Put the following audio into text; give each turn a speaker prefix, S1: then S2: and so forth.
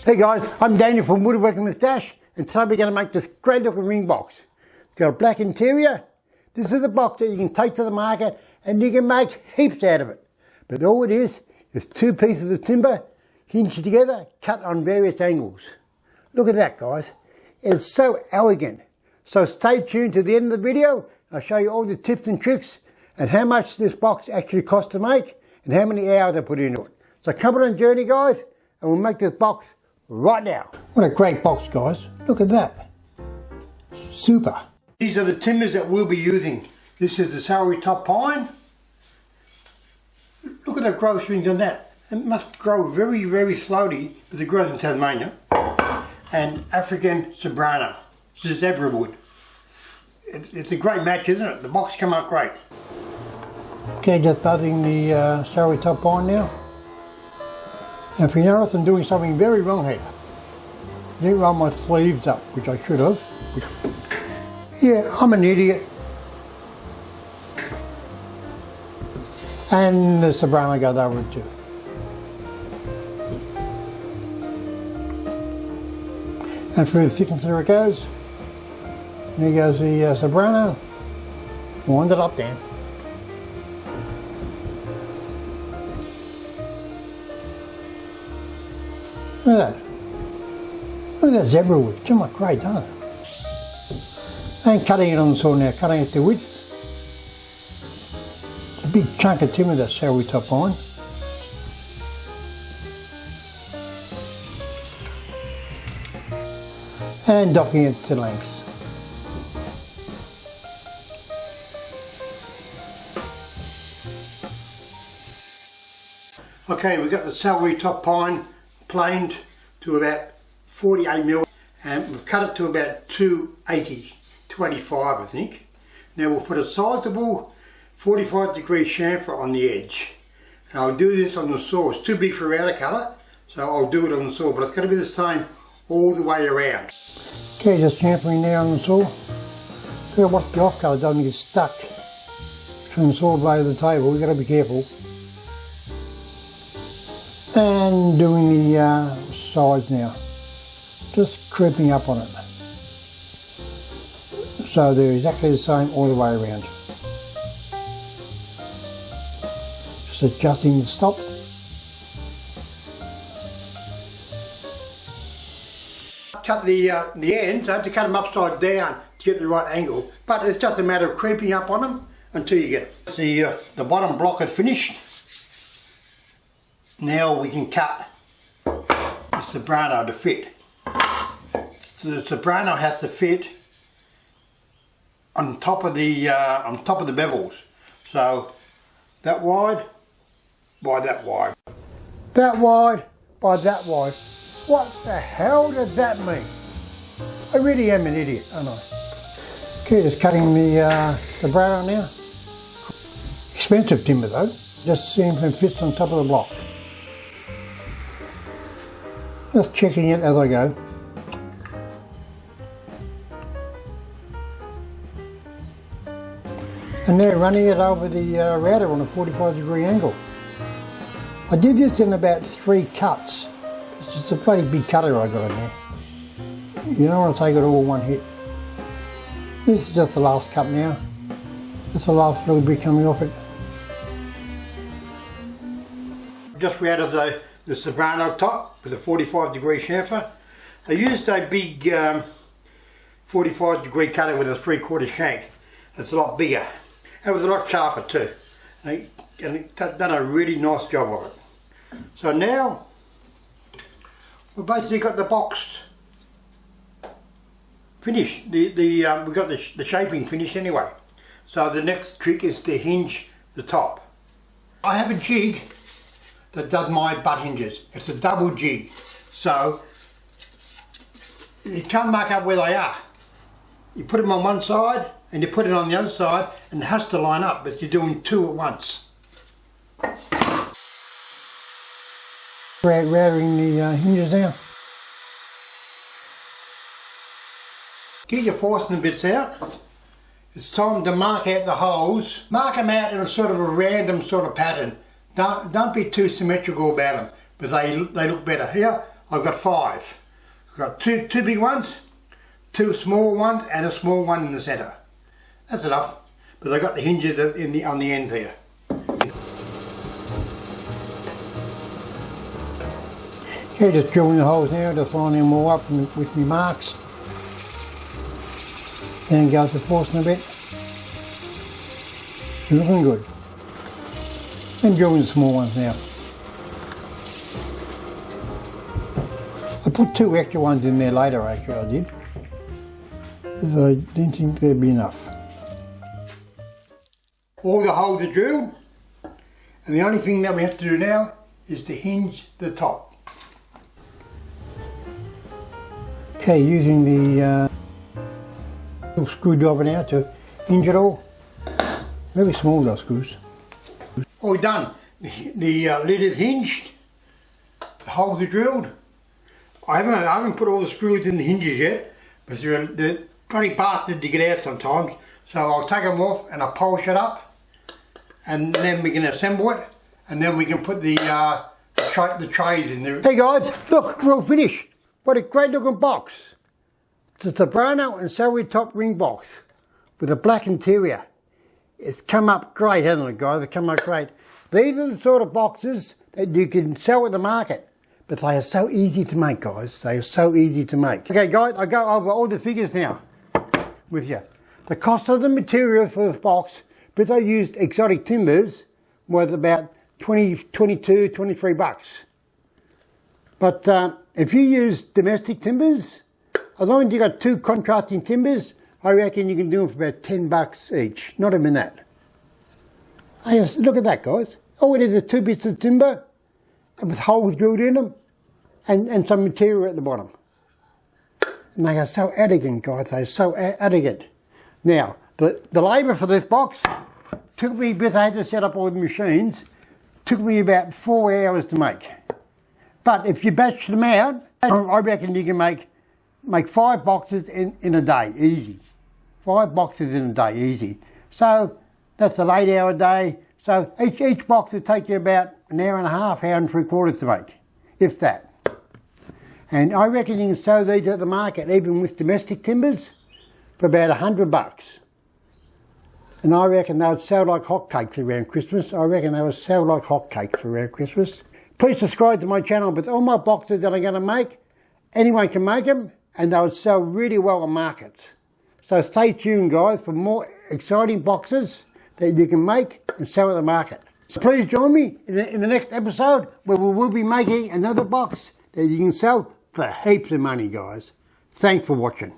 S1: Hey guys, I'm Daniel from Woodworking with Dash, and today we're going to make this great looking ring box. It's got a black interior. This is the box that you can take to the market and you can make heaps out of it. But all it is two pieces of timber hinged together, cut on various angles. Look at that guys, it's so elegant. So stay tuned to the end of the video. I'll show you all the tips and tricks and how much this box actually costs to make and how many hours I put into it. So come on a journey guys, and we'll make this box right now. What a great box guys, look at that. Super. These are the timbers that we'll be using. This is the celery top pine. Look at the growth strings on that. It must grow very, very slowly, but it grows in Tasmania. And African Sobrano. This is zebra wood. It's a great match, isn't it? The box came out great. Okay, just buzzing the celery top pine now. And if you notice, I'm doing something very wrong here. I didn't roll my sleeves up, which I should have. Yeah, I'm an idiot. And the Sobrano goes over it too. And through the thickness there it goes. And here goes the Sobrano. Wind it up then. Look at that. Look at that zebra wood. Come on, great, doesn't it? I ain't cutting it on the saw now, cutting it to width. It's a big chunk of timber, that celery top pine. And docking it to length. Okay, we've got the celery top pine planed to about 48mm, and we've cut it to about 280, 285 I think. Now we'll put a sizable 45-degree chamfer on the edge. And I'll do this on the saw. It's too big for a router cutter, so I'll do it on the saw, but it's going to be the same all the way around. Okay, just chamfering now on the saw. Gotta watch the off color, it doesn't get stuck between the saw blade and the table. We've got to be careful. And doing the sides now, just creeping up on it. So they're exactly the same all the way around. Just adjusting the stop. Cut the ends, I have to cut them upside down to get the right angle, but it's just a matter of creeping up on them until you get it. The bottom block is finished. Now we can cut the Sobrano to fit. The Sobrano has to fit on top of the bevels. So that wide by that wide. That wide by that wide. What the hell does that mean? I really am an idiot, aren't I? Okay, just cutting the Sobrano now. Expensive timber though. Just simply fits on top of the block. Just checking it as I go. And now running it over the router on a 45-degree angle. I did this in about 3 cuts. It's a pretty big cutter I got in there. You don't want to take it all one hit. This is just the last cut now. Just the last little bit coming off it. Just routed the Sobrano top with a 45-degree chamfer. I used a big 45-degree cutter with a 3/4 shank. It's a lot bigger. It was a lot sharper too. And it done a really nice job of it. So now we've basically got the box finished. We've got the shaping finished anyway. So the next trick is to hinge the top. I have a jig that does my butt hinges. It's a double jig. So you can't mark up where they are. You put them on one side and you put it on the other side, and it has to line up, but you're doing 2 at once. Routing the hinges now. Get your forcing bits out. It's time to mark out the holes. Mark them out in a sort of a random sort of pattern. Don't be too symmetrical about them, but they look better. Here, I've got 5. I've got two big ones, 2 small ones, and a small one in the centre. That's enough. But they've got the hinges on the end there. Okay, just drilling the holes now, just lining them all up with my marks. And go to forcing a bit. Looking good. And drilling the small ones now. I put 2 extra ones in there later, actually I did. Because I didn't think there'd be enough. All the holes are drilled. And the only thing that we have to do now is to hinge the top. Okay, using the little screwdriver now to hinge it all. Very small those screws. All done. The lid is hinged. The holes are drilled. I haven't put all the screws in the hinges yet, but they're pretty bastard to get out sometimes. So I'll take them off and I'll polish it up, and then we can assemble it, and then we can put the trays in there. Hey guys, look, we're all finished. What a great looking box. It's a soprano and celery top ring box with a black interior. It's come up great, hasn't it guys? It's come up great. These are the sort of boxes that you can sell at the market, but they are so easy to make, guys. They are so easy to make. Okay guys, I'll go over all the figures now with you. The cost of the materials for this box, because I used exotic timbers, was about 22, 23 bucks. But if you use domestic timbers, as long as you got 2 contrasting timbers, I reckon you can do them for about 10 bucks each. Not even that. Hey, look at that, guys. All it is 2 bits of timber and with holes drilled in them and some material at the bottom. And they are so elegant, guys. They are so elegant. Now, the labour for this box took me, because I had to set up all the machines, took me about 4 hours to make. But if you batch them out, I reckon you can make 5 boxes in a day, easy. 5 boxes in a day, easy. So that's an 8-hour day. So each box will take you about an hour and a half, hour and 3/4 to make, if that. And I reckon you can sell these at the market, even with domestic timbers, for about 100 bucks. And I reckon they would sell like hotcakes around Christmas. I reckon they would sell like hotcakes around Christmas. Please subscribe to my channel with all my boxes that I'm going to make. Anyone can make them, and they would sell really well in markets. So stay tuned, guys, for more exciting boxes that you can make and sell at the market. So please join me in the next episode, where we will be making another box that you can sell for heaps of money, guys. Thanks for watching.